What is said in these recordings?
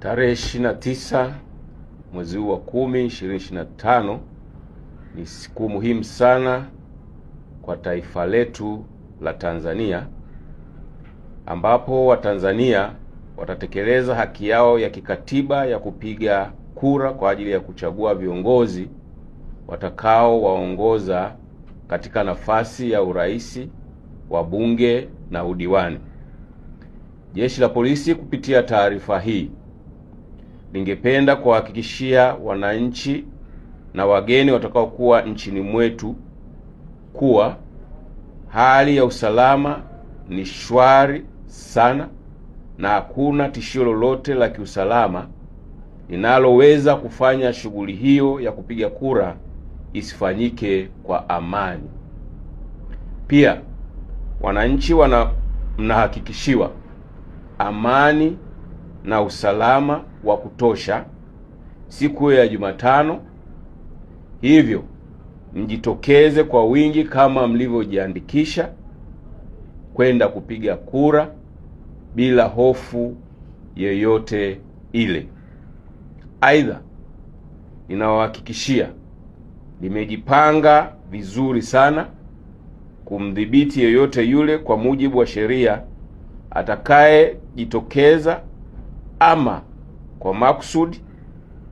Tarehe 29 mwezi huu wa 10 2025 ni siku muhimu sana kwa taifa letu la Tanzania, ambapo Watanzania watatekeleza haki yao ya kikatiba ya kupiga kura kwa ajili ya kuchagua viongozi watakao waongoza katika nafasi ya urais, wabunge na udiwani. Jeshi la Polisi kupitia taarifa hii ningependa kuhakikishia wananchi na wageni watakaokuwa nchini mwetu kuwa hali ya usalama ni shwari sana na hakuna tishio lolote la kiusalama linaloweza kufanya shughuli hiyo ya kupiga kura isifanyike kwa amani. Pia wananchi mnahakikishiwa amani na usalama wa kutosha siku ya Jumatano, hivyo mjitokeze kwa wingi kama mlivyojiandikisha kwenda kupiga kura bila hofu yoyote ile. Aidha, ninawahakikishia nimejipanga vizuri sana kumdhibiti yeyote yule kwa mujibu wa sheria atakayejitokeza ama kwa makusudi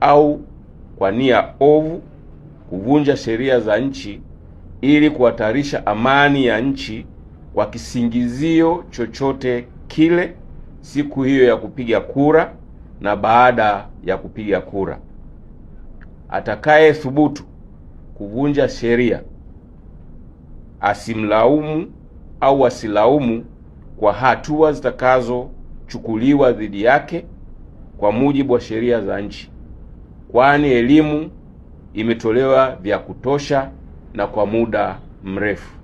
au kwa nia ovu kuvunja sheria za nchi ili kuhatarisha amani ya nchi kwa kisingizio chochote kile siku hiyo ya kupiga kura na baada ya kupiga kura. Atakaye thubutu kuvunja sheria asimlaumu au asilaumu kwa hatua zitakazochukuliwa dhidi yake kwa mujibu wa sheria za nchi, kwani elimu imetolewa vya kutosha na kwa muda mrefu.